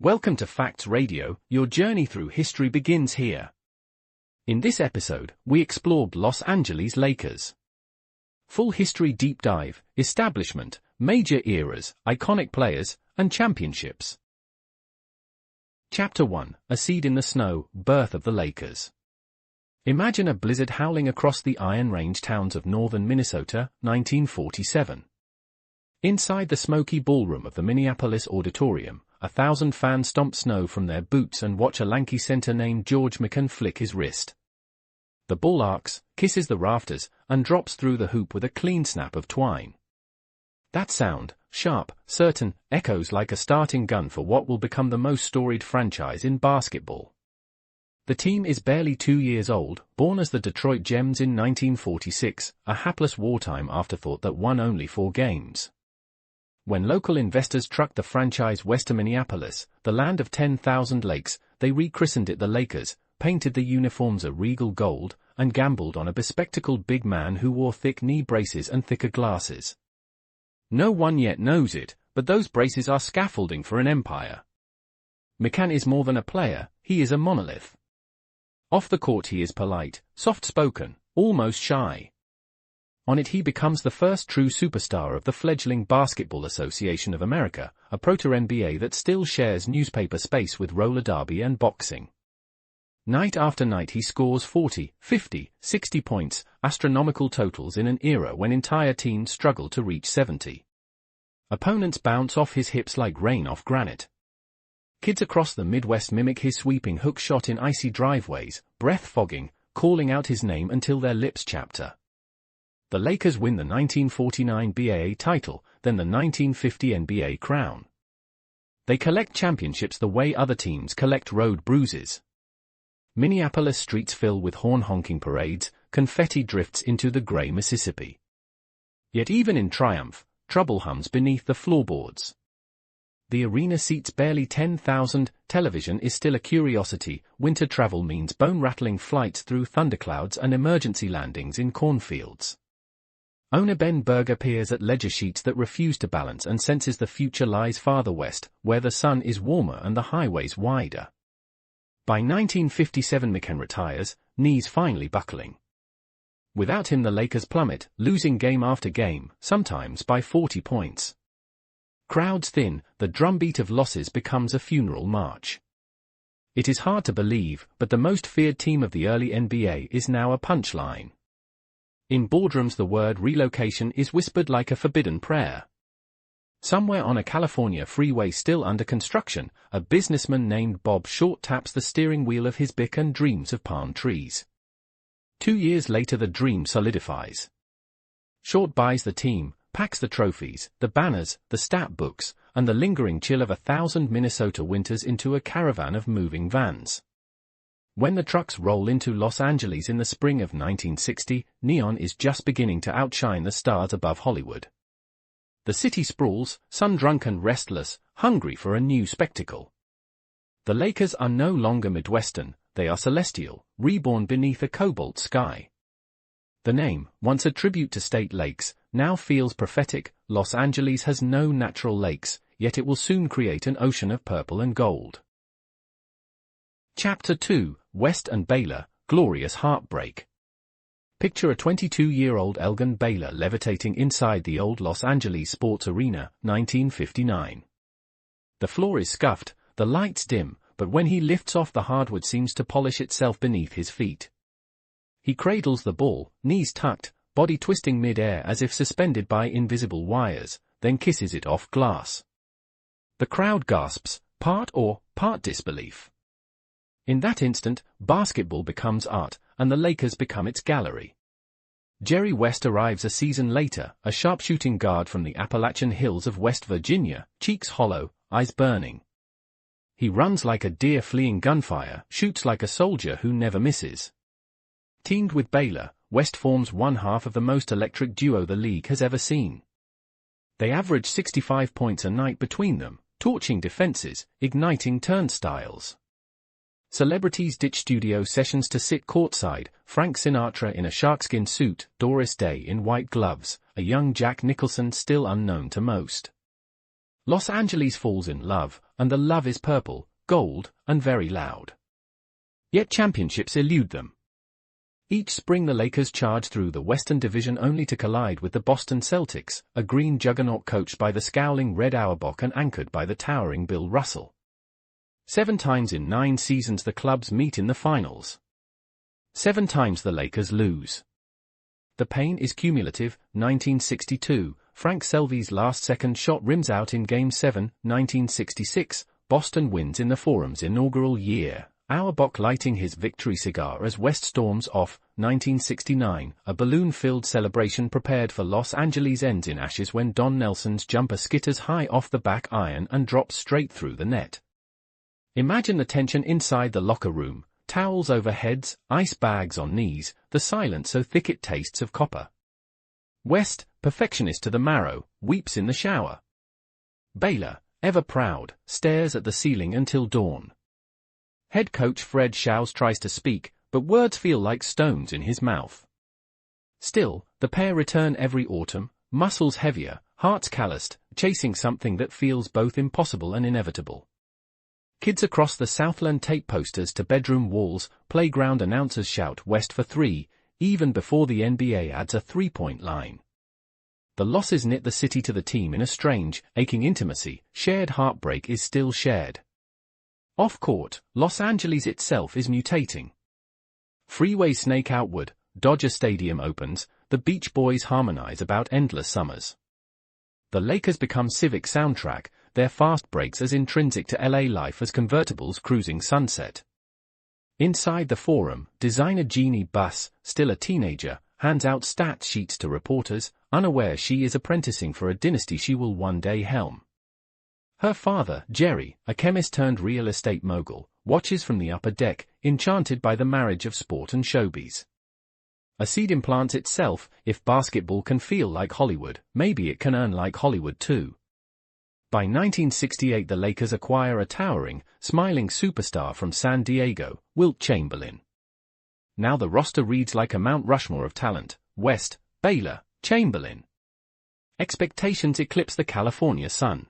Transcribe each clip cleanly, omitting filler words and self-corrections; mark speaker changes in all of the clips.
Speaker 1: Welcome to Facts Radio, your journey through history begins here. In this episode, we explored Los Angeles Lakers. Full history deep dive, establishment, major eras, iconic players, and championships. Chapter 1, A Seed in the Snow, Birth of the Lakers. Imagine a blizzard howling across the Iron Range towns of northern Minnesota, 1947. Inside the smoky ballroom of the Minneapolis Auditorium, 1,000 fans stomp snow from their boots and watch a lanky center named George Mikan flick his wrist. The ball arcs, kisses the rafters, and drops through the hoop with a clean snap of twine. That sound, sharp, certain, echoes like a starting gun for what will become the most storied franchise in basketball. The team is barely 2 years old, born as the Detroit Gems in 1946, a hapless wartime afterthought that won only 4 games. When local investors trucked the franchise west to Minneapolis, the land of 10,000 lakes, they rechristened it the Lakers, painted the uniforms a regal gold, and gambled on a bespectacled big man who wore thick knee braces and thicker glasses. No one yet knows it, but those braces are scaffolding for an empire. Mikan is more than a player, he is a monolith. Off the court he is polite, soft-spoken, almost shy. On it he becomes the first true superstar of the fledgling Basketball Association of America, a proto-NBA that still shares newspaper space with roller derby and boxing. Night after night he scores 40, 50, 60 points, astronomical totals in an era when entire teams struggle to reach 70. Opponents bounce off his hips like rain off granite. Kids across the Midwest mimic his sweeping hook shot in icy driveways, breath-fogging, calling out his name until their lips chapter. The Lakers win the 1949 BAA title, then the 1950 NBA crown. They collect championships the way other teams collect road bruises. Minneapolis streets fill with horn-honking parades, confetti drifts into the gray Mississippi. Yet even in triumph, trouble hums beneath the floorboards. The arena seats barely 10,000, television is still a curiosity, winter travel means bone-rattling flights through thunderclouds and emergency landings in cornfields. Owner Ben Berger peers at ledger sheets that refuse to balance and senses the future lies farther west, where the sun is warmer and the highways wider. By 1957 Mikan retires, knees finally buckling. Without him the Lakers plummet, losing game after game, sometimes by 40 points. Crowds thin, the drumbeat of losses becomes a funeral march. It is hard to believe, but the most feared team of the early NBA is now a punchline. In boardrooms the word relocation is whispered like a forbidden prayer. Somewhere on a California freeway still under construction, a businessman named Bob Short taps the steering wheel of his Bic and dreams of palm trees. 2 years later the dream solidifies. Short buys the team, packs the trophies, the banners, the stat books, and the lingering chill of 1,000 Minnesota winters into a caravan of moving vans. When the trucks roll into Los Angeles in the spring of 1960, neon is just beginning to outshine the stars above Hollywood. The city sprawls, sun-drunk and restless, hungry for a new spectacle. The Lakers are no longer Midwestern, they are celestial, reborn beneath a cobalt sky. The name, once a tribute to state lakes, now feels prophetic. Los Angeles has no natural lakes, yet it will soon create an ocean of purple and gold. Chapter 2, West and Baylor, Glorious Heartbreak. Picture a 22-year-old Elgin Baylor levitating inside the old Los Angeles Sports Arena, 1959. The floor is scuffed, the lights dim, but when he lifts off the hardwood seems to polish itself beneath his feet. He cradles the ball, knees tucked, body twisting mid-air as if suspended by invisible wires, then kisses it off glass. The crowd gasps, part awe, part disbelief. In that instant, basketball becomes art, and the Lakers become its gallery. Jerry West arrives a season later, a sharpshooting guard from the Appalachian Hills of West Virginia, cheeks hollow, eyes burning. He runs like a deer fleeing gunfire, shoots like a soldier who never misses. Teamed with Baylor, West forms one half of the most electric duo the league has ever seen. They average 65 points a night between them, torching defenses, igniting turnstiles. Celebrities ditch studio sessions to sit courtside, Frank Sinatra in a sharkskin suit, Doris Day in white gloves, a young Jack Nicholson still unknown to most. Los Angeles falls in love, and the love is purple, gold, and very loud. Yet championships elude them. Each spring the Lakers charge through the Western Division only to collide with the Boston Celtics, a green juggernaut coached by the scowling Red Auerbach and anchored by the towering Bill Russell. 7 times in 9 seasons the clubs meet in the finals. 7 times the Lakers lose. The pain is cumulative. 1962, Frank Selby's last-second shot rims out in Game 7. 1966, Boston wins in the Forum's inaugural year, Auerbach lighting his victory cigar as West storms off. 1969, a balloon-filled celebration prepared for Los Angeles ends in ashes when Don Nelson's jumper skitters high off the back iron and drops straight through the net. Imagine the tension inside the locker room, towels over heads, ice bags on knees, the silence so thick it tastes of copper. West, perfectionist to the marrow, weeps in the shower. Baylor, ever proud, stares at the ceiling until dawn. Head coach Fred Schaus tries to speak, but words feel like stones in his mouth. Still, the pair return every autumn, muscles heavier, hearts calloused, chasing something that feels both impossible and inevitable. Kids across the Southland tape posters to bedroom walls, playground announcers shout West for 3, even before the NBA adds a three-point line. The losses knit the city to the team in a strange, aching intimacy. Shared heartbreak is still shared. Off-court, Los Angeles itself is mutating. Freeways snake outward, Dodger Stadium opens, the Beach Boys harmonize about endless summers. The Lakers become civic soundtrack, their fast breaks as intrinsic to LA life as convertibles cruising sunset. Inside the Forum, designer Jeannie Buss, still a teenager, hands out stat sheets to reporters, unaware she is apprenticing for a dynasty she will one day helm. Her father, Jerry, a chemist-turned-real estate mogul, watches from the upper deck, enchanted by the marriage of sport and showbiz. A seed implants itself. If basketball can feel like Hollywood, maybe it can earn like Hollywood too. By 1968 the Lakers acquire a towering, smiling superstar from San Diego, Wilt Chamberlain. Now the roster reads like a Mount Rushmore of talent: West, Baylor, Chamberlain. Expectations eclipse the California sun.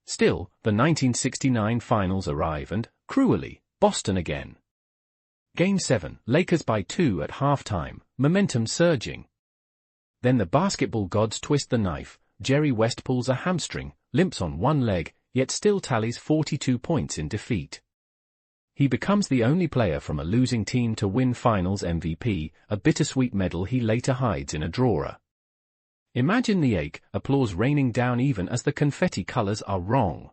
Speaker 1: Still, the 1969 finals arrive and, cruelly, Boston again. Game 7, Lakers by 2 at halftime, momentum surging. Then the basketball gods twist the knife. Jerry West pulls a hamstring, limps on one leg, yet still tallies 42 points in defeat. He becomes the only player from a losing team to win Finals MVP, a bittersweet medal he later hides in a drawer. Imagine the ache, applause raining down even as the confetti colors are wrong.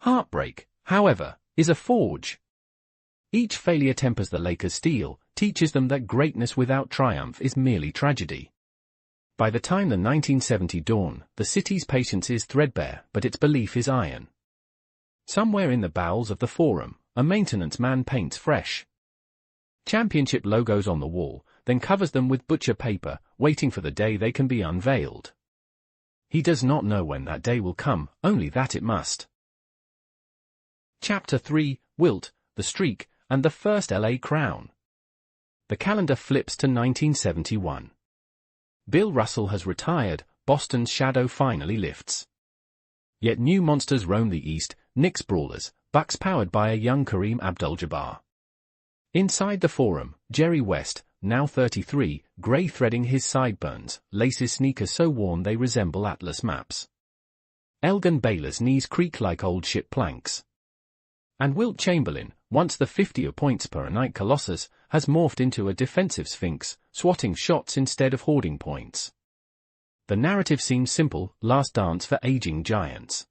Speaker 1: Heartbreak, however, is a forge. Each failure tempers the Lakers' steel, teaches them that greatness without triumph is merely tragedy. By the time the 1970 dawn, the city's patience is threadbare, but its belief is iron. Somewhere in the bowels of the Forum, a maintenance man paints fresh championship logos on the wall, then covers them with butcher paper, waiting for the day they can be unveiled. He does not know when that day will come, only that it must. Chapter 3, Wilt, the Streak, and the First LA Crown. The calendar flips to 1971. Bill Russell has retired, Boston's shadow finally lifts. Yet new monsters roam the East, Knicks brawlers, Bucks powered by a young Kareem Abdul-Jabbar. Inside the Forum, Jerry West, now 33, grey threading his sideburns, laces sneakers so worn they resemble atlas maps. Elgin Baylor's knees creak like old ship planks. And Wilt Chamberlain, once the 50 points per night colossus, has morphed into a defensive sphinx, swatting shots instead of hoarding points. The narrative seems simple, last dance for aging giants.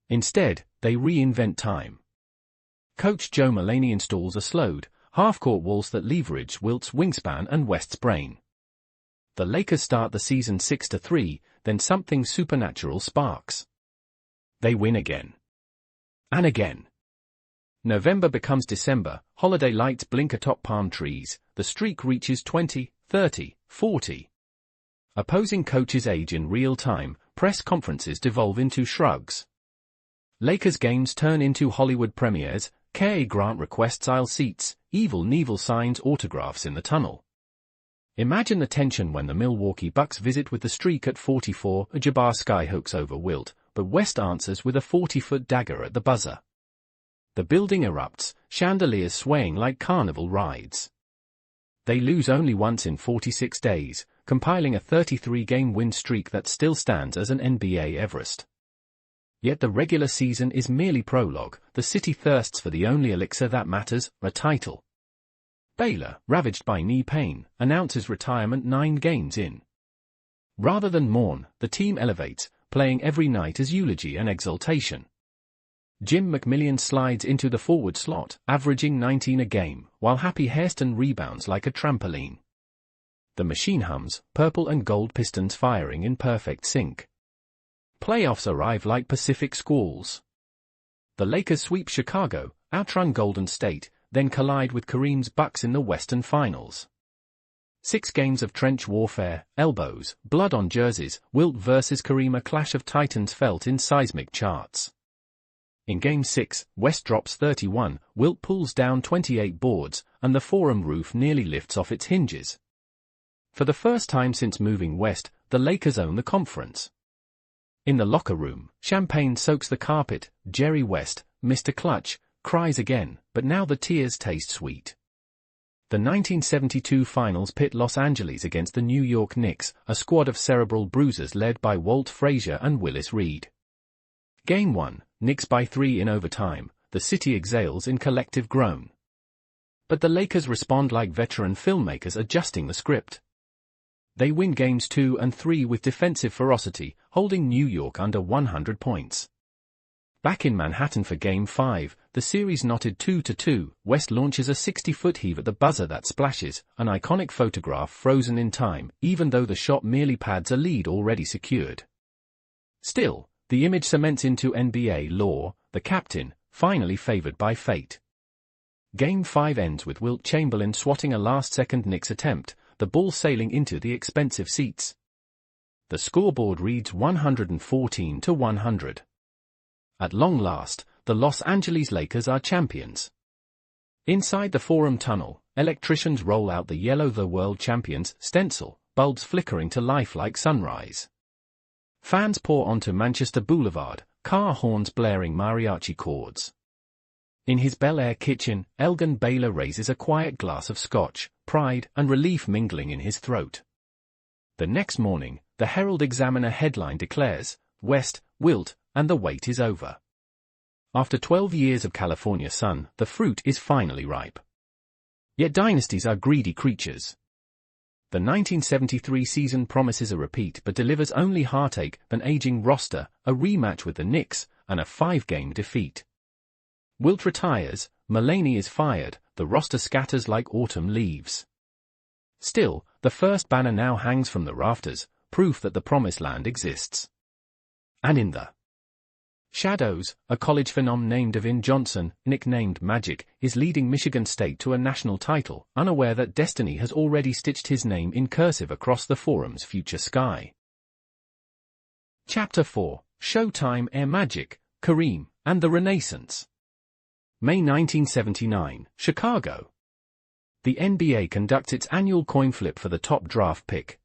Speaker 1: Instead, they reinvent time. Coach Joe Mulaney installs a slowed, half-court waltz that leverage Wilt's wingspan and West's brain. The Lakers start the season 6-3, then something supernatural sparks. They win again. And again. November becomes December, holiday lights blink atop palm trees, the streak reaches 20, 30, 40. Opposing coaches age in real time, press conferences devolve into shrugs. Lakers games turn into Hollywood premieres, Cary Grant requests aisle seats, Evil Knievel signs autographs in the tunnel. Imagine the tension when the Milwaukee Bucks visit with the streak at 44, Jabbar skyhooks over Wilt, but West answers with a 40-foot dagger at the buzzer. The building erupts, chandeliers swaying like carnival rides. They lose only once in 46 days, compiling a 33-game win streak that still stands as an NBA Everest. Yet the regular season is merely prologue. The city thirsts for the only elixir that matters, a title. Baylor, ravaged by knee pain, announces retirement 9 games in. Rather than mourn, the team elevates, playing every night as eulogy and exultation. Jim McMillian slides into the forward slot, averaging 19 a game, while Happy Hairston rebounds like a trampoline. The machine hums, purple and gold pistons firing in perfect sync. Playoffs arrive like Pacific squalls. The Lakers sweep Chicago, outrun Golden State, then collide with Kareem's Bucks in the Western Finals. 6 games of trench warfare, elbows, blood on jerseys, Wilt versus Kareem, a clash of titans felt in seismic charts. In Game 6, West drops 31, Wilt pulls down 28 boards, and the Forum roof nearly lifts off its hinges. For the first time since moving west, the Lakers own the conference. In the locker room, champagne soaks the carpet. Jerry West, Mr. Clutch, cries again, but now the tears taste sweet. The 1972 finals pit Los Angeles against the New York Knicks, a squad of cerebral bruisers led by Walt Frazier and Willis Reed. Game 1, Knicks by 3 in overtime, the city exhales in collective groan. But the Lakers respond like veteran filmmakers adjusting the script. They win games 2 and 3 with defensive ferocity, holding New York under 100 points. Back in Manhattan for Game 5, the series knotted 2-2, West launches a 60-foot heave at the buzzer that splashes, an iconic photograph frozen in time, even though the shot merely pads a lead already secured. Still, the image cements into NBA lore, the captain, finally favored by fate. Game 5 ends with Wilt Chamberlain swatting a last-second Knicks attempt, the ball sailing into the expensive seats. The scoreboard reads 114-100. At long last, the Los Angeles Lakers are champions. Inside the Forum Tunnel, electricians roll out the yellow "The World Champions" stencil, bulbs flickering to life like sunrise. Fans pour onto Manchester Boulevard, car horns blaring mariachi chords. In his Bel Air kitchen, Elgin Baylor raises a quiet glass of scotch, pride and relief mingling in his throat. The next morning, the Herald-Examiner headline declares, "West, Wilt, and the wait is over." After 12 years of California sun, the fruit is finally ripe. Yet dynasties are greedy creatures. The 1973 season promises a repeat but delivers only heartache, an aging roster, a rematch with the Knicks, and a 5-game defeat. Wilt retires, Mulaney is fired, the roster scatters like autumn leaves. Still, the first banner now hangs from the rafters, proof that the promised land exists. And in the shadows, a college phenom named Devin Johnson, nicknamed Magic, is leading Michigan State to a national title, unaware that destiny has already stitched his name in cursive across the Forum's future sky. Chapter 4, Showtime Air Magic, Kareem, and the Renaissance. May 1979, Chicago. The NBA conducts its annual coin flip for the top draft pick.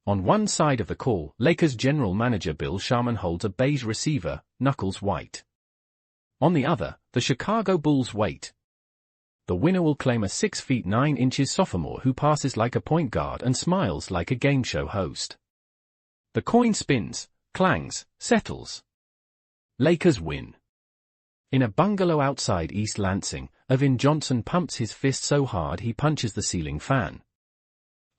Speaker 1: On one side of the call, Lakers general manager Bill Sharman holds a beige receiver, knuckles white. On the other, the Chicago Bulls wait. The winner will claim a 6 feet 9 inches sophomore who passes like a point guard and smiles like a game show host. The coin spins, clangs, settles. Lakers win. In a bungalow outside East Lansing, Devin Johnson pumps his fist so hard he punches the ceiling fan.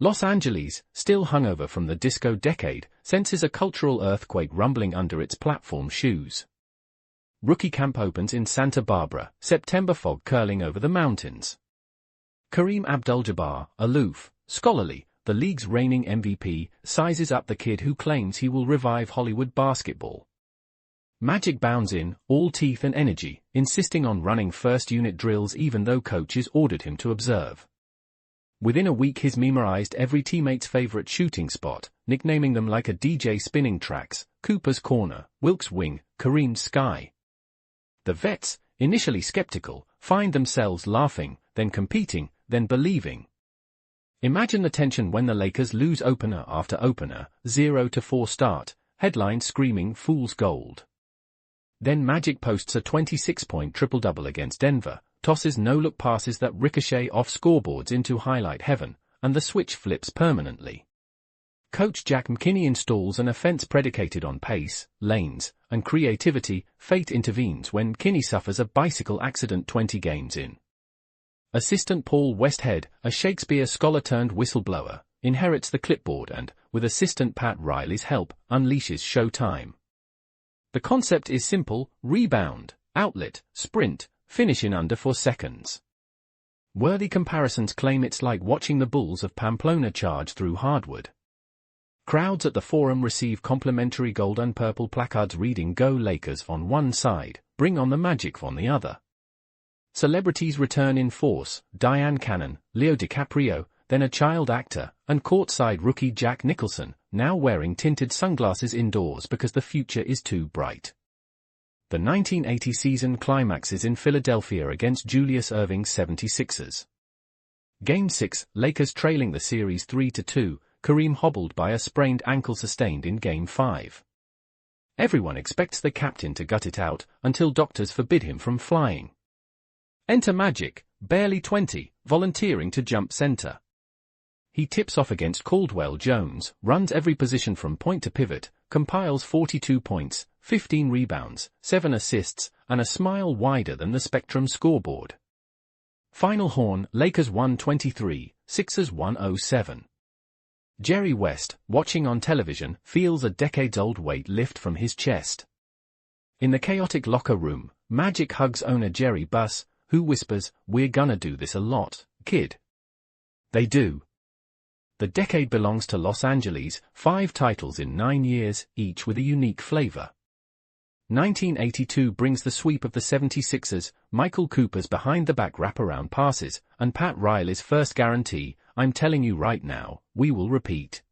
Speaker 1: Los Angeles, still hungover from the disco decade, senses a cultural earthquake rumbling under its platform shoes. Rookie camp opens in Santa Barbara, September fog curling over the mountains. Kareem Abdul-Jabbar, aloof, scholarly, the league's reigning MVP, sizes up the kid who claims he will revive Hollywood basketball. Magic bounds in, all teeth and energy, insisting on running first-unit drills even though coaches ordered him to observe. Within a week he's memorized every teammate's favorite shooting spot, nicknaming them like a DJ spinning tracks, Cooper's Corner, Wilkes Wing, Kareem's Sky. The vets, initially skeptical, find themselves laughing, then competing, then believing. Imagine the tension when the Lakers lose opener after opener, 0-4 start, headline screaming "Fool's Gold." Then Magic posts a 26-point triple-double against Denver, tosses no-look passes that ricochet off scoreboards into highlight heaven, and the switch flips permanently. Coach Jack McKinney installs an offense predicated on pace, lanes, and creativity. Fate intervenes when McKinney suffers a bicycle accident 20 games in. Assistant Paul Westhead, a Shakespeare scholar turned whistleblower, inherits the clipboard and, with assistant Pat Riley's help, unleashes Showtime. The concept is simple: rebound, outlet, sprint, finish in under 4 seconds. Worthy comparisons claim it's like watching the Bulls of Pamplona charge through Hardwood. Crowds at the Forum receive complimentary gold and purple placards reading "Go Lakers" on one side, "Bring on the Magic" on the other. Celebrities return in force: Diane Cannon, Leo DiCaprio, then a child actor, and courtside rookie Jack Nicholson, now wearing tinted sunglasses indoors because the future is too bright. The 1980 season climaxes in Philadelphia against Julius Erving's 76ers. Game 6, Lakers trailing the series 3-2, Kareem hobbled by a sprained ankle sustained in Game 5. Everyone expects the captain to gut it out, until doctors forbid him from flying. Enter Magic, barely 20, volunteering to jump center. He tips off against Caldwell Jones, runs every position from point to pivot, compiles 42 points, 15 rebounds, 7 assists, and a smile wider than the Spectrum scoreboard. Final horn: Lakers 123, Sixers 107. Jerry West, watching on television, feels a decades-old weight lift from his chest. In the chaotic locker room, Magic hugs owner Jerry Buss, who whispers, "We're gonna do this a lot, kid." They do. The decade belongs to Los Angeles, 5 titles in 9 years, each with a unique flavor. 1982 brings the sweep of the 76ers, Michael Cooper's behind-the-back wraparound passes, and Pat Riley's first guarantee: "I'm telling you right now, we will repeat."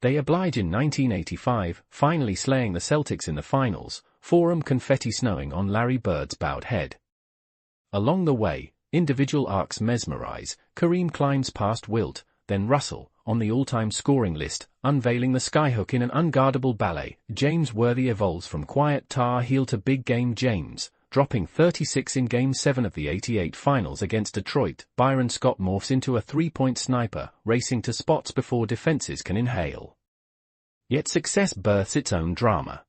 Speaker 1: They oblige in 1985, finally slaying the Celtics in the finals, Forum confetti snowing on Larry Bird's bowed head. Along the way, individual arcs mesmerize. Kareem climbs past Wilt, then Russell, on the all-time scoring list, unveiling the skyhook in an unguardable ballet. James Worthy evolves from quiet Tar Heel to big game James, dropping 36 in Game 7 of the '88 finals against Detroit. Byron Scott morphs into a three-point sniper, racing to spots before defenses can inhale. Yet success births its own drama.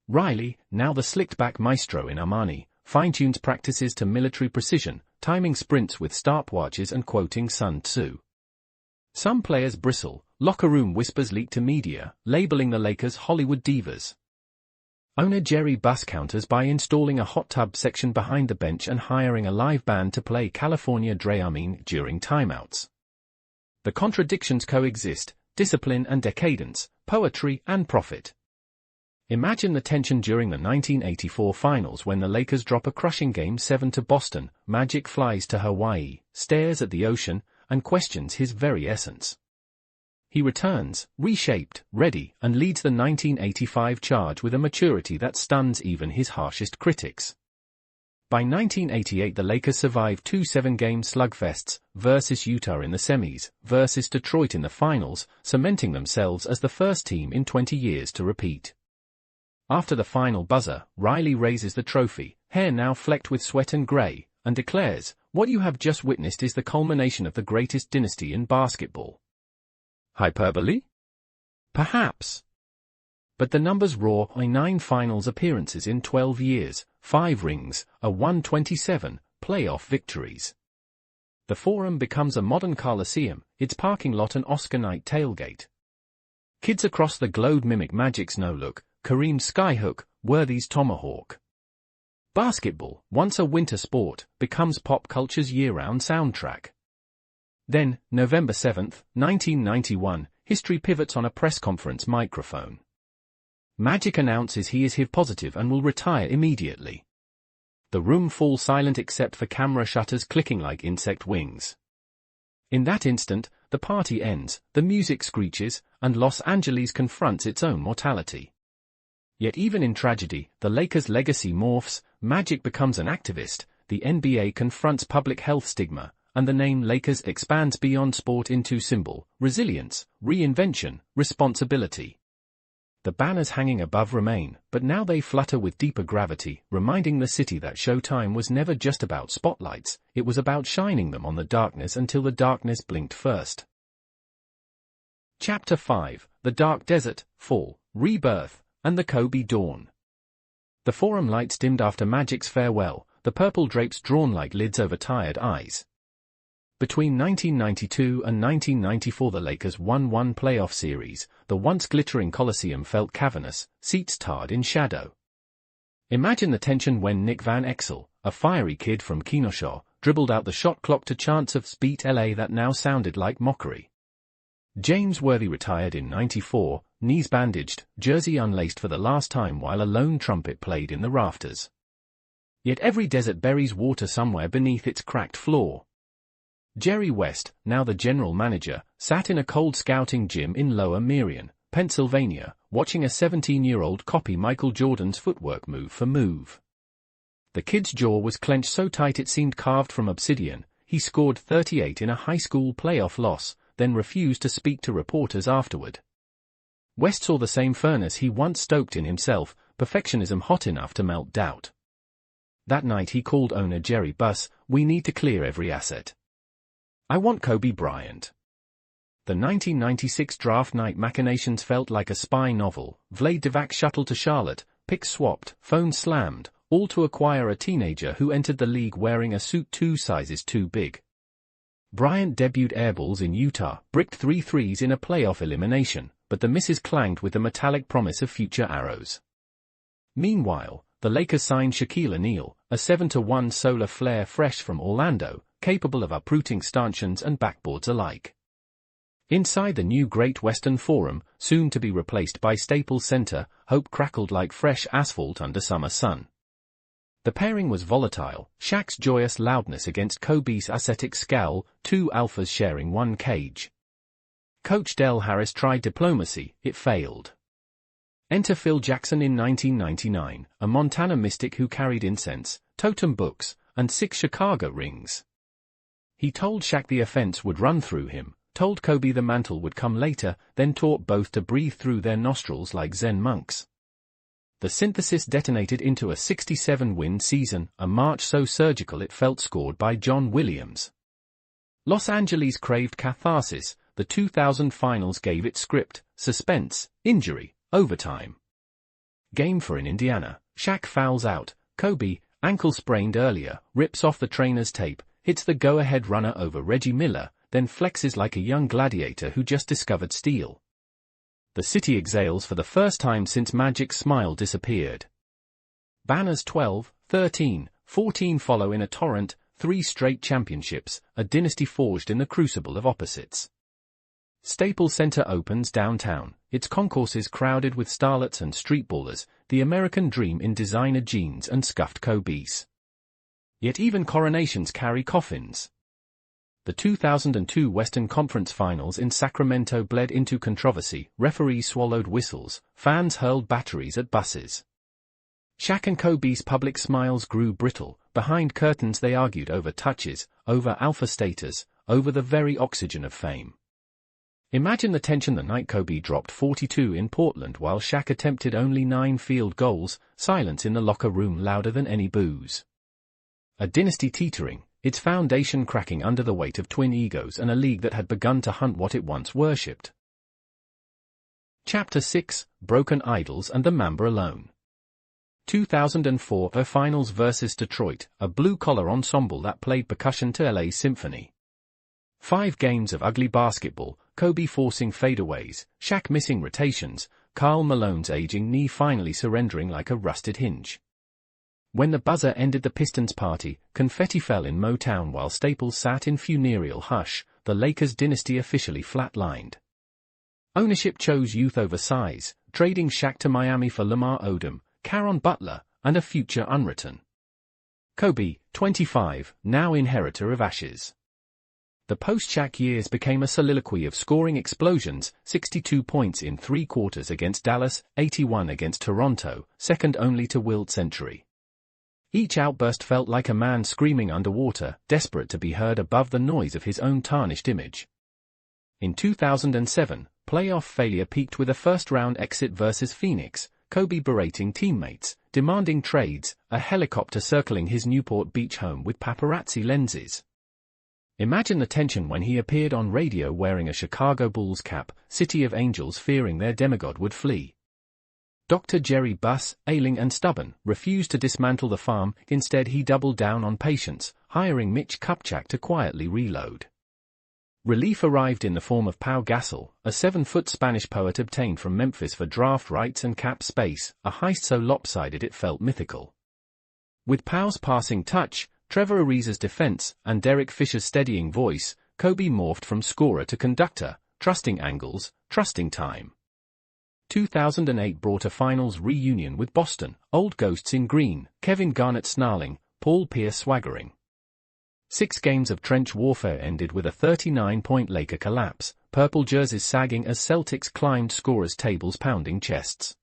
Speaker 1: Riley, now the slicked-back maestro in Armani, fine-tunes practices to military precision, timing sprints with stopwatches and quoting Sun Tzu. Some players bristle, locker room whispers leak to media, labeling the Lakers Hollywood divas. Owner Jerry Buss counters by installing a hot tub section behind the bench and hiring a live band to play California Dreamin' during timeouts. The contradictions coexist: discipline and decadence, poetry and profit. Imagine the tension during the 1984 finals when the Lakers drop a crushing Game 7 to Boston. Magic flies to Hawaii, stares at the ocean, and questions his very essence. He returns, reshaped, ready, and leads the 1985 charge with a maturity that stuns even his harshest critics. By 1988 the Lakers survive 2 7-game slugfests, versus Utah in the semis, versus Detroit in the finals, cementing themselves as the first team in 20 years to repeat. After the final buzzer, Riley raises the trophy, hair now flecked with sweat and gray, and declares, "What you have just witnessed is the culmination of the greatest dynasty in basketball." Hyperbole? Perhaps. But the numbers roar: 9 finals appearances in 12 years, 5 rings, a 127, playoff victories. The Forum becomes a modern coliseum, its parking lot an Oscar night tailgate. Kids across the globe mimic Magic's no-look, Kareem's skyhook, Worthy's tomahawk. Basketball, once a winter sport, becomes pop culture's year-round soundtrack. Then, November 7, 1991, history pivots on a press conference microphone. Magic announces he is HIV positive and will retire immediately. The room falls silent except for camera shutters clicking like insect wings. In that instant, the party ends, the music screeches, and Los Angeles confronts its own mortality. Yet even in tragedy, the Lakers' legacy morphs. Magic becomes an activist, the NBA confronts public health stigma, and the name Lakers expands beyond sport into symbol, resilience, reinvention, responsibility. The banners hanging above remain, but now they flutter with deeper gravity, reminding the city that Showtime was never just about spotlights, it was about shining them on the darkness until the darkness blinked first. Chapter 5, The Dark Desert, Fall, Rebirth, and the Kobe Dawn. The forum lights dimmed after Magic's farewell, the purple drapes drawn like lids over tired eyes. Between 1992 and 1994 the Lakers won one playoff series, the once glittering Coliseum felt cavernous, seats tarred in shadow. Imagine the tension when Nick Van Exel, a fiery kid from Kenosha, dribbled out the shot clock to chants of "Beat LA" that now sounded like mockery. James Worthy retired in '94, knees bandaged, jersey unlaced for the last time while a lone trumpet played in the rafters. Yet every desert buries water somewhere beneath its cracked floor. Jerry West, now the general manager, sat in a cold scouting gym in Lower Merion, Pennsylvania, watching a 17-year-old copy Michael Jordan's footwork move for move. The kid's jaw was clenched so tight it seemed carved from obsidian. He scored 38 in a high school playoff loss, then refused to speak to reporters afterward. West saw the same furnace he once stoked in himself, perfectionism hot enough to melt doubt. That night he called owner Jerry Buss, "We need to clear every asset. I want Kobe Bryant." The 1996 draft night machinations felt like a spy novel. Vlade Divac shuttled to Charlotte, picks swapped, phone slammed, all to acquire a teenager who entered the league wearing a suit 2 sizes too big. Bryant debuted airballs in Utah, bricked 3 threes in a playoff elimination, but the misses clanged with the metallic promise of future arrows. Meanwhile, the Lakers signed Shaquille O'Neal, a 7-1 solar flare fresh from Orlando, capable of uprooting stanchions and backboards alike. Inside the new Great Western Forum, soon to be replaced by Staples Center, hope crackled like fresh asphalt under summer sun. The pairing was volatile, Shaq's joyous loudness against Kobe's ascetic scowl, 2 alphas sharing one cage. Coach Del Harris tried diplomacy, it failed. Enter Phil Jackson in 1999, a Montana mystic who carried incense, totem books, and 6 Chicago rings. He told Shaq the offense would run through him, told Kobe the mantle would come later, then taught both to breathe through their nostrils like Zen monks. The synthesis detonated into a 67-win season, a march so surgical it felt scored by John Williams. Los Angeles craved catharsis, the 2000 finals gave it script, suspense, injury, overtime. Game 4 in Indiana, Shaq fouls out, Kobe, ankle sprained earlier, rips off the trainer's tape, hits the go-ahead runner over Reggie Miller, then flexes like a young gladiator who just discovered steel. The city exhales for the first time since Magic's smile disappeared. Banners 12, 13, 14 follow in a torrent, 3 straight championships, a dynasty forged in the crucible of opposites. Staples Center opens downtown, its concourses crowded with starlets and streetballers, the American dream in designer jeans and scuffed Kobe's. Yet even coronations carry coffins. The 2002 Western Conference Finals in Sacramento bled into controversy, referees swallowed whistles, fans hurled batteries at buses. Shaq and Kobe's public smiles grew brittle, behind curtains they argued over touches, over alpha status, over the very oxygen of fame. Imagine the tension the night Kobe dropped 42 in Portland while Shaq attempted only 9 field goals, silence in the locker room louder than any boos. A dynasty teetering, its foundation cracking under the weight of twin egos and a league that had begun to hunt what it once worshipped. Chapter 6, Broken Idols and the Mamba Alone. 2004 Finals vs Detroit, a blue-collar ensemble that played percussion to LA's symphony. 5 games of ugly basketball, Kobe forcing fadeaways, Shaq missing rotations, Karl Malone's aging knee finally surrendering like a rusted hinge. When the buzzer ended the Pistons' party, confetti fell in Motown while Staples sat in funereal hush, the Lakers' dynasty officially flatlined. Ownership chose youth over size, trading Shaq to Miami for Lamar Odom, Caron Butler, and a future Unwritten. Kobe, 25, now inheritor of ashes. The post-Shaq years became a soliloquy of scoring explosions, 62 points in 3 quarters against Dallas, 81 against Toronto, second only to Wilt's century. Each outburst felt like a man screaming underwater, desperate to be heard above the noise of his own tarnished image. In 2007, playoff failure peaked with a first-round exit versus Phoenix, Kobe berating teammates, demanding trades, a helicopter circling his Newport Beach home with paparazzi lenses. Imagine the tension when he appeared on radio wearing a Chicago Bulls cap, City of Angels fearing their demigod would flee. Dr. Jerry Buss, ailing and stubborn, refused to dismantle the farm. Instead he doubled down on patience, hiring Mitch Kupchak to quietly reload. Relief arrived in the form of Pau Gasol, a 7-foot Spanish poet obtained from Memphis for draft rights and cap space, a heist so lopsided it felt mythical. With Pau's passing touch, Trevor Ariza's defense, and Derek Fisher's steadying voice, Kobe morphed from scorer to conductor, trusting angles, trusting time. 2008 brought a finals reunion with Boston, old ghosts in green, Kevin Garnett snarling, Paul Pierce swaggering. 6 games of trench warfare ended with a 39-point Laker collapse, purple jerseys sagging as Celtics climbed scorers' tables pounding chests.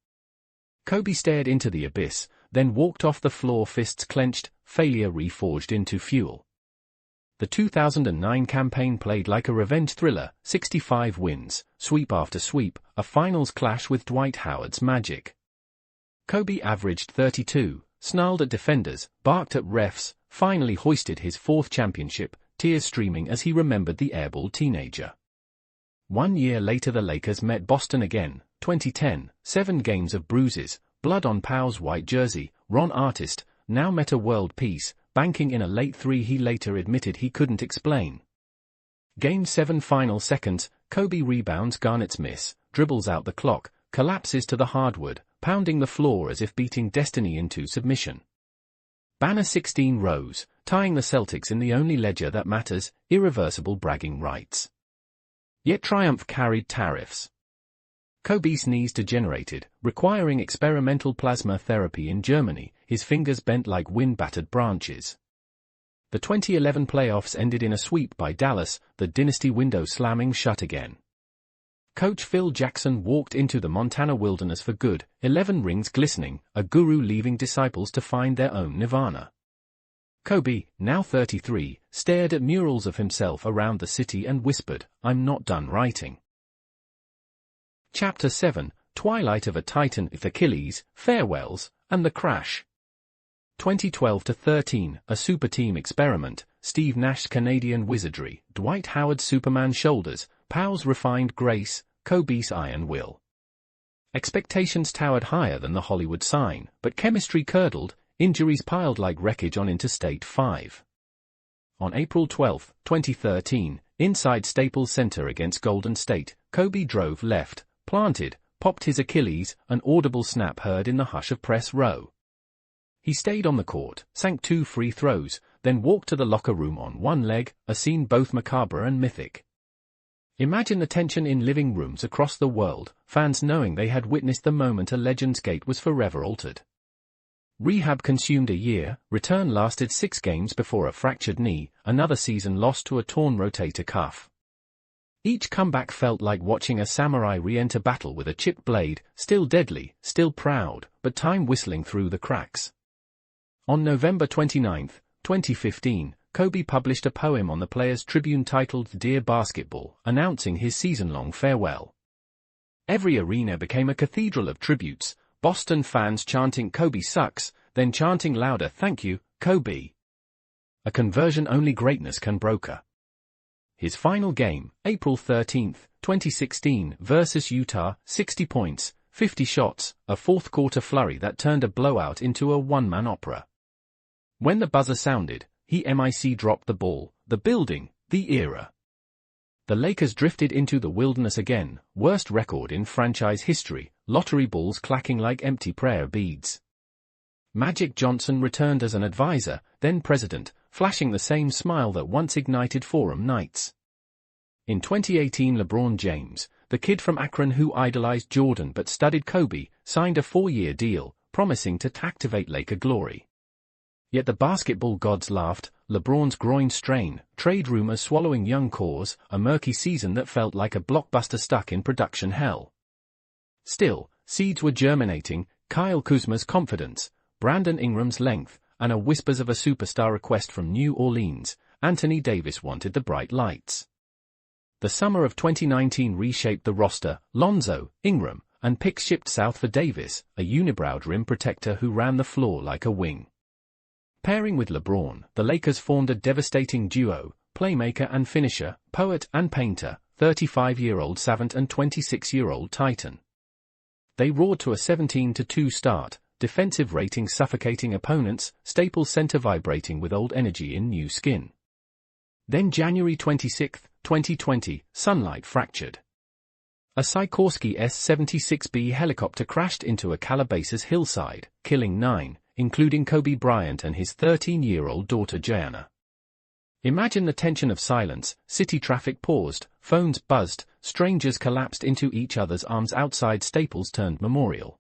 Speaker 1: Kobe stared into the abyss, then walked off the floor fists clenched, failure reforged into fuel. The 2009 campaign played like a revenge thriller, 65 wins, sweep after sweep, a finals clash with Dwight Howard's magic. Kobe averaged 32, snarled at defenders, barked at refs, finally hoisted his 4th championship, tears streaming as he remembered the airball teenager. 1 year later the Lakers met Boston again, 2010, 7 games of bruises, blood on Pau's white jersey. Ron Artest, now Meta World Peace, banking in a late 3 he later admitted he couldn't explain. Game 7 final seconds, Kobe rebounds Garnett's miss, dribbles out the clock, collapses to the hardwood, pounding the floor as if beating destiny into submission. Banner 16 rose, tying the Celtics in the only ledger that matters, irreversible bragging rights. Yet triumph carried tariffs. Kobe's knees degenerated, requiring experimental plasma therapy in Germany, his fingers bent like wind-battered branches. The 2011 playoffs ended in a sweep by Dallas, the dynasty window slamming shut again. Coach Phil Jackson walked into the Montana wilderness for good, 11 rings glistening, a guru leaving disciples to find their own nirvana. Kobe, now 33, stared at murals of himself around the city and whispered, "I'm not done writing." Chapter 7, Twilight of a Titan with Achilles, Farewells, and the Crash. 2012-13, a super team experiment, Steve Nash's Canadian wizardry, Dwight Howard's Superman shoulders, Pau's refined grace, Kobe's iron will. Expectations towered higher than the Hollywood sign, but chemistry curdled, injuries piled like wreckage on Interstate 5. On April 12, 2013, inside Staples Center against Golden State, Kobe drove left, planted, popped his Achilles, an audible snap heard in the hush of press row. He stayed on the court, sank 2 free throws, then walked to the locker room on one leg, a scene both macabre and mythic. Imagine the tension in living rooms across the world, fans knowing they had witnessed the moment a legend's gait was forever altered. Rehab consumed a year, return lasted 6 games before a fractured knee, another season lost to a torn rotator cuff. Each comeback felt like watching a samurai re-enter battle with a chipped blade, still deadly, still proud, but time whistling through the cracks. On November 29, 2015, Kobe published a poem on the Players' Tribune titled Dear Basketball, announcing his season-long farewell. Every arena became a cathedral of tributes, Boston fans chanting Kobe sucks, then chanting louder thank you, Kobe. A conversion only greatness can broker. His final game, April 13, 2016, versus Utah, 60 points, 50 shots, a fourth-quarter flurry that turned a blowout into a one-man opera. When the buzzer sounded, he dropped the ball, the building, the era. The Lakers drifted into the wilderness again, worst record in franchise history, lottery balls clacking like empty prayer beads. Magic Johnson returned as an advisor, then president, flashing the same smile that once ignited forum nights. In 2018 LeBron James, the kid from Akron who idolized Jordan but studied Kobe, signed a 4-year deal, promising to activate Laker glory. Yet the basketball gods laughed, LeBron's groin strain, trade rumors swallowing young cores, a murky season that felt like a blockbuster stuck in production hell. Still, seeds were germinating, Kyle Kuzma's confidence, Brandon Ingram's length, and a whispers of a superstar request from New Orleans, Anthony Davis wanted the bright lights. The summer of 2019 reshaped the roster. Lonzo, Ingram, and picks shipped south for Davis, a unibrowed rim protector who ran the floor like a wing. Pairing with LeBron, the Lakers formed a devastating duo, playmaker and finisher, poet and painter, 35-year-old savant and 26-year-old titan. They roared to a 17-2 start, defensive rating suffocating opponents, Staples Center vibrating with old energy in new skin. Then January 26, 2020, sunlight fractured. A Sikorsky S-76B helicopter crashed into a Calabasas hillside, killing 9, including Kobe Bryant and his 13-year-old daughter Gianna. Imagine the tension of silence. City traffic paused, phones buzzed, strangers collapsed into each other's arms outside Staples turned Memorial.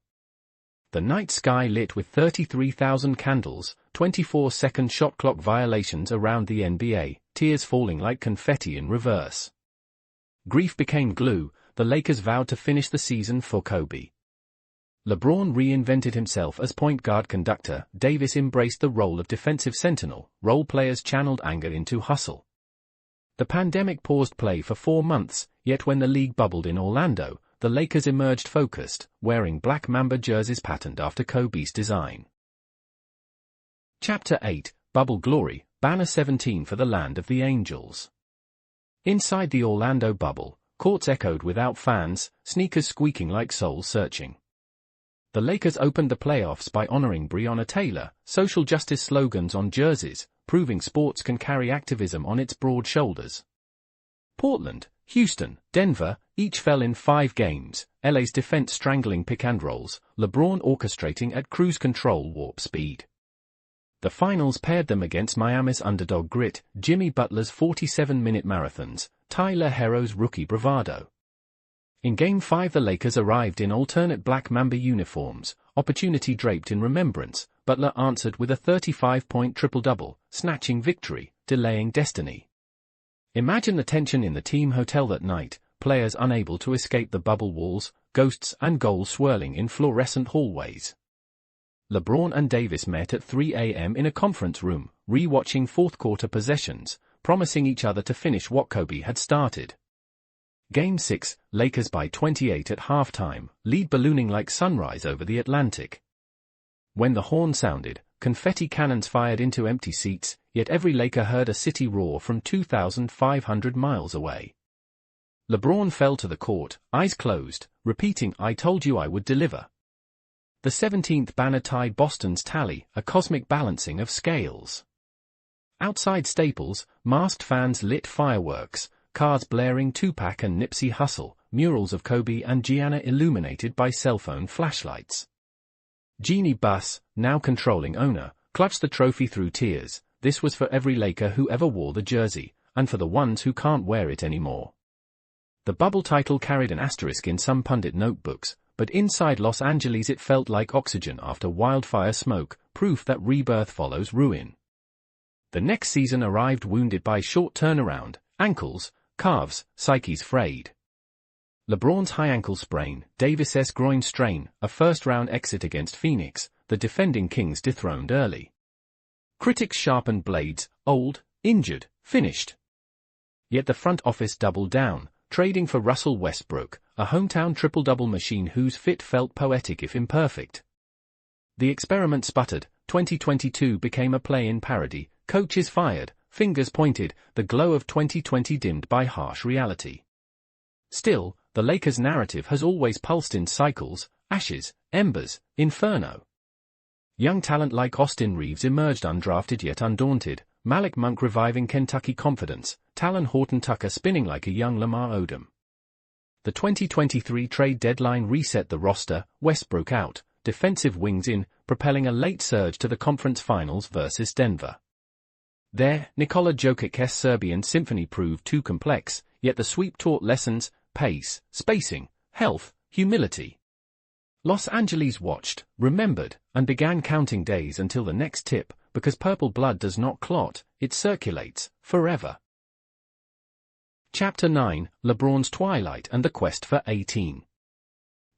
Speaker 1: The night sky lit with 33,000 candles, 24-second shot clock violations around the NBA, tears falling like confetti in reverse. Grief became glue. The Lakers vowed to finish the season for Kobe. LeBron reinvented himself as point guard conductor. Davis embraced the role of defensive sentinel. Role players channeled anger into hustle. The pandemic paused play for 4 months, yet when the league bubbled in Orlando, the Lakers emerged focused, wearing black Mamba jerseys patterned after Kobe's design. Chapter 8, Bubble Glory, Banner 17 for the Land of the Angels. Inside the Orlando bubble, courts echoed without fans, sneakers squeaking like soul-searching. The Lakers opened the playoffs by honoring Breonna Taylor, social justice slogans on jerseys, proving sports can carry activism on its broad shoulders. Portland, Houston, Denver, each fell in 5 games, LA's defense strangling pick and rolls, LeBron orchestrating at cruise control warp speed. The finals paired them against Miami's underdog grit, Jimmy Butler's 47-minute marathons, Tyler Herro's rookie bravado. In Game 5 the Lakers arrived in alternate black Mamba uniforms, opportunity draped in remembrance. Butler answered with a 35-point triple-double, snatching victory, delaying destiny. Imagine the tension in the team hotel that night, players unable to escape the bubble walls, ghosts and goals swirling in fluorescent hallways. LeBron and Davis met at 3 a.m. in a conference room, re-watching fourth-quarter possessions, promising each other to finish what Kobe had started. Game 6, Lakers by 28 at halftime, lead ballooning like sunrise over the Atlantic. When the horn sounded, confetti cannons fired into empty seats, yet every Laker heard a city roar from 2,500 miles away. LeBron fell to the court, eyes closed, repeating, "I told you I would deliver." The 17th banner tied Boston's tally, a cosmic balancing of scales. Outside Staples, masked fans lit fireworks, cars blaring Tupac and Nipsey Hussle, murals of Kobe and Gianna illuminated by cell phone flashlights. Jeannie Buss, now controlling owner, clutched the trophy through tears. This was for every Laker who ever wore the jersey, and for the ones who can't wear it anymore. The bubble title carried an asterisk in some pundit notebooks, but inside Los Angeles it felt like oxygen after wildfire smoke, proof that rebirth follows ruin. The next season arrived wounded by short turnaround, ankles, calves, psyches frayed. LeBron's high ankle sprain, Davis's groin strain, a first-round exit against Phoenix, the defending Kings dethroned early. Critics sharpened blades, old, injured, finished. Yet the front office doubled down, trading for Russell Westbrook, a hometown triple-double machine whose fit felt poetic if imperfect. The experiment sputtered, 2022 became a play-in parody, coaches fired, fingers pointed, the glow of 2020 dimmed by harsh reality. Still, the Lakers' narrative has always pulsed in cycles, ashes, embers, inferno. Young talent like Austin Reeves emerged undrafted yet undaunted, Malik Monk reviving Kentucky confidence, Talon Horton-Tucker spinning like a young Lamar Odom. The 2023 trade deadline reset the roster, Westbrook out, defensive wings in, propelling a late surge to the conference finals versus Denver. There, Nikola Jokic's Serbian symphony proved too complex, yet the sweep taught lessons, pace, spacing, health, humility. Los Angeles watched, remembered, and began counting days until the next tip, because purple blood does not clot, it circulates, forever. Chapter 9, LeBron's Twilight and the Quest for 18.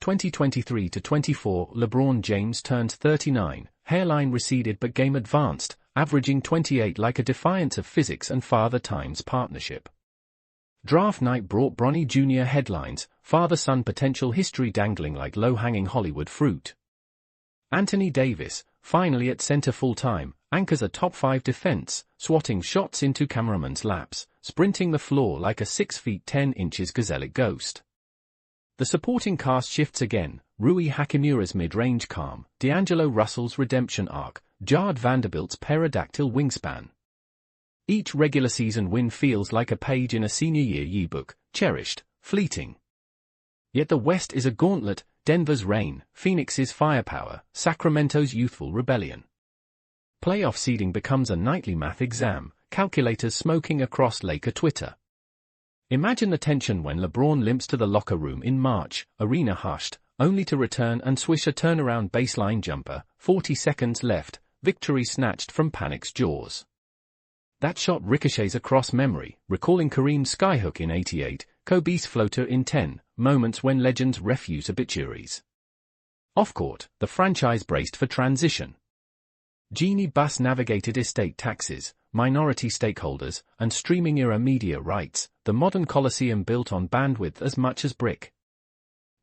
Speaker 1: 2023-24, LeBron James turned 39, hairline receded but game advanced, averaging 28 like a defiance of physics and father-time's partnership. Draft night brought Bronny Jr. headlines, father-son potential history dangling like low-hanging Hollywood fruit. Anthony Davis, finally at center full-time, anchors a top-5 defense, swatting shots into cameraman's laps, sprinting the floor like a 6 feet 10 inches gazelic ghost. The supporting cast shifts again, Rui Hachimura's mid-range calm, D'Angelo Russell's redemption arc, Jard Vanderbilt's pterodactyl wingspan. Each regular season win feels like a page in a senior year yearbook, cherished, fleeting. Yet the West is a gauntlet, Denver's reign, Phoenix's firepower, Sacramento's youthful rebellion. Playoff seeding becomes a nightly math exam, calculators smoking across Laker Twitter. Imagine the tension when LeBron limps to the locker room in March, arena hushed, only to return and swish a turnaround baseline jumper, 40 seconds left, victory snatched from panic's jaws. That shot ricochets across memory, recalling Kareem's skyhook in '88, Kobe's floater in 10, moments when legends refuse obituaries. Off-court, the franchise braced for transition. Genie Bus navigated estate taxes, minority stakeholders, and streaming-era media rights, the modern Coliseum built on bandwidth as much as brick.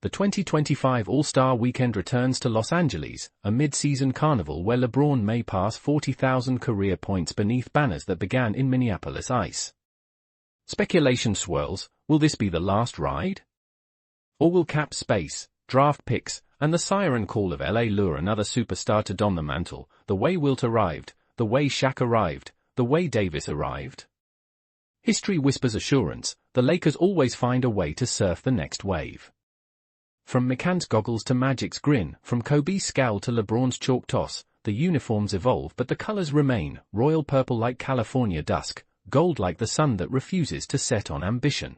Speaker 1: The 2025 All-Star Weekend returns to Los Angeles, a mid-season carnival where LeBron may pass 40,000 career points beneath banners that began in Minneapolis ice. Speculation swirls, will this be the last ride? Or will cap space, draft picks, and the siren call of LA lure another superstar to don the mantle, the way Wilt arrived, the way Shaq arrived, the way Davis arrived? History whispers assurance, the Lakers always find a way to surf the next wave. From Mikan's goggles to Magic's grin, from Kobe's scowl to LeBron's chalk toss, the uniforms evolve but the colors remain, royal purple like California dusk, gold like the sun that refuses to set on ambition.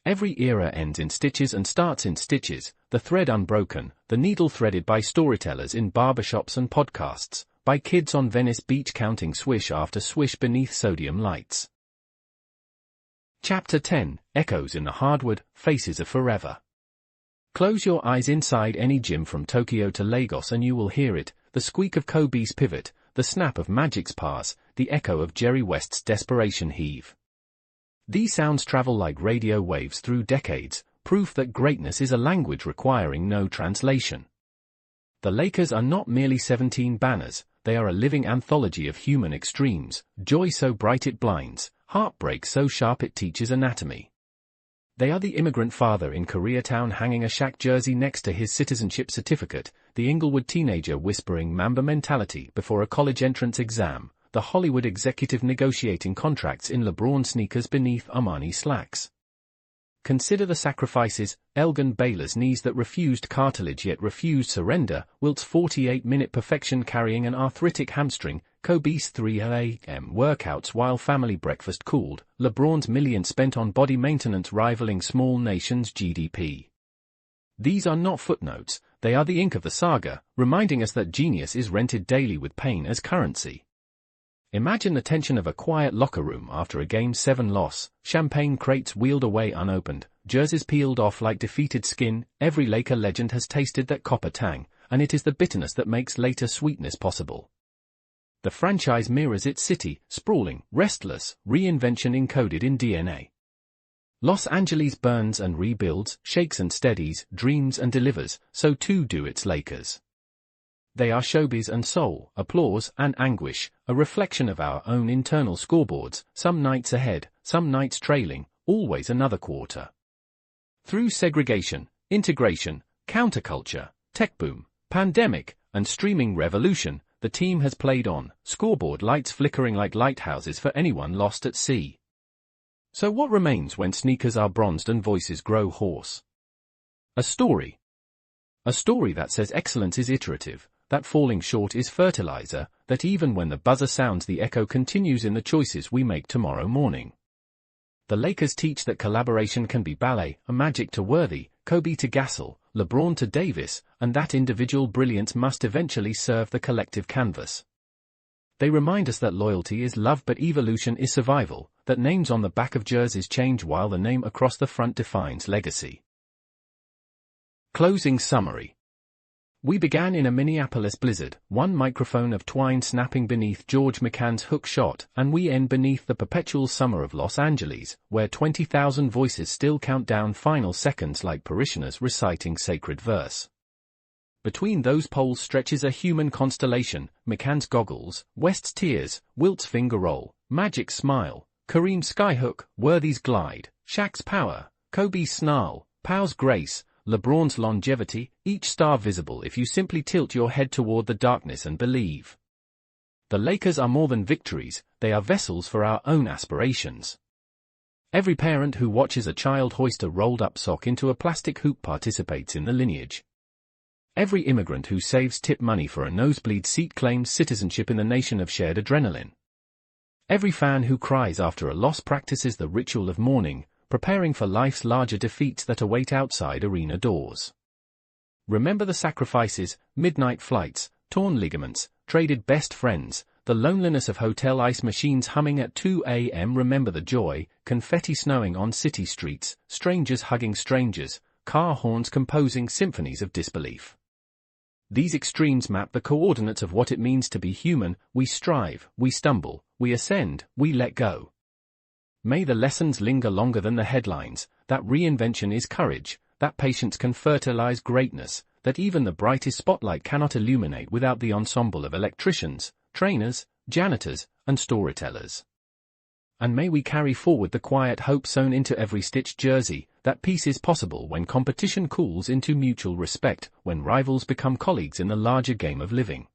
Speaker 1: Every era ends in stitches and starts in stitches, the thread unbroken, the needle threaded by storytellers in barbershops and podcasts, by kids on Venice Beach counting swish after swish beneath sodium lights. Chapter 10, Echoes in the Hardwood, Faces of Forever. Close your eyes inside any gym from Tokyo to Lagos and you will hear it, the squeak of Kobe's pivot, the snap of Magic's pass, the echo of Jerry West's desperation heave. These sounds travel like radio waves through decades, proof that greatness is a language requiring no translation. The Lakers are not merely 17 banners, they are a living anthology of human extremes, joy so bright it blinds, heartbreak so sharp it teaches anatomy. They are the immigrant father in Koreatown hanging a Shaq jersey next to his citizenship certificate, the Inglewood teenager whispering Mamba mentality before a college entrance exam, the Hollywood executive negotiating contracts in LeBron sneakers beneath Armani slacks. Consider the sacrifices, Elgin Baylor's knees that refused cartilage yet refused surrender, Wilt's 48-minute perfection carrying an arthritic hamstring, Kobe's 3 a.m. workouts while family breakfast cooled, LeBron's millions spent on body maintenance rivaling small nations' GDP. These are not footnotes, they are the ink of the saga, reminding us that genius is rented daily with pain as currency. Imagine the tension of a quiet locker room after a Game 7 loss, champagne crates wheeled away unopened, jerseys peeled off like defeated skin. Every Laker legend has tasted that copper tang, and it is the bitterness that makes later sweetness possible. The franchise mirrors its city, sprawling, restless, reinvention encoded in DNA. Los Angeles burns and rebuilds, shakes and steadies, dreams and delivers, so too do its Lakers. They are showbiz and soul, applause and anguish, a reflection of our own internal scoreboards, some nights ahead, some nights trailing, always another quarter. Through segregation, integration, counterculture, tech boom, pandemic, and streaming revolution, the team has played on, scoreboard lights flickering like lighthouses for anyone lost at sea. So what remains when sneakers are bronzed and voices grow hoarse? A story. A story that says excellence is iterative, that falling short is fertilizer, that even when the buzzer sounds the echo continues in the choices we make tomorrow morning. The Lakers teach that collaboration can be ballet, a Magic to Worthy, Kobe to Gasol, LeBron to Davis, and that individual brilliance must eventually serve the collective canvas. They remind us that loyalty is love but evolution is survival, that names on the back of jerseys change while the name across the front defines legacy. Closing summary. We began in a Minneapolis blizzard, one microphone of twine snapping beneath George Mikan's hook shot, and we end beneath the perpetual summer of Los Angeles, where 20,000 voices still count down final seconds like parishioners reciting sacred verse. Between those poles stretches a human constellation, Mikan's goggles, West's tears, Wilt's finger roll, Magic's smile, Kareem's skyhook, Worthy's glide, Shaq's power, Kobe's snarl, Pow's grace, LeBron's longevity, each star visible if you simply tilt your head toward the darkness and believe. The Lakers are more than victories, they are vessels for our own aspirations. Every parent who watches a child hoist a rolled-up sock into a plastic hoop participates in the lineage. Every immigrant who saves tip money for a nosebleed seat claims citizenship in the nation of shared adrenaline. Every fan who cries after a loss practices the ritual of mourning, preparing for life's larger defeats that await outside arena doors. Remember the sacrifices, midnight flights, torn ligaments, traded best friends, the loneliness of hotel ice machines humming at 2 a.m. Remember the joy, confetti snowing on city streets, strangers hugging strangers, car horns composing symphonies of disbelief. These extremes map the coordinates of what it means to be human. We strive, we stumble, we ascend, we let go. May the lessons linger longer than the headlines, that reinvention is courage, that patience can fertilize greatness, that even the brightest spotlight cannot illuminate without the ensemble of electricians, trainers, janitors, and storytellers. And may we carry forward the quiet hope sewn into every stitched jersey, that peace is possible when competition cools into mutual respect, when rivals become colleagues in the larger game of living.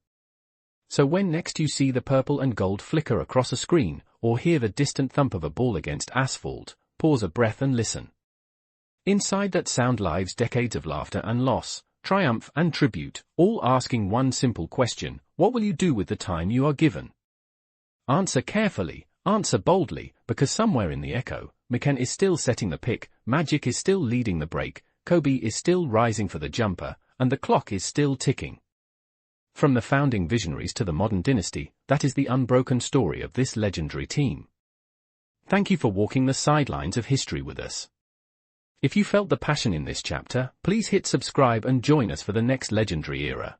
Speaker 1: So when next you see the purple and gold flicker across a screen, or hear the distant thump of a ball against asphalt, pause a breath and listen. Inside that sound lives decades of laughter and loss, triumph and tribute, all asking one simple question: what will you do with the time you are given? Answer carefully, answer boldly, because somewhere in the echo, Mikan is still setting the pick, Magic is still leading the break, Kobe is still rising for the jumper, and the clock is still ticking. From the founding visionaries to the modern dynasty, that is the unbroken story of this legendary team. Thank you for walking the sidelines of history with us. If you felt the passion in this chapter, please hit subscribe and join us for the next legendary era.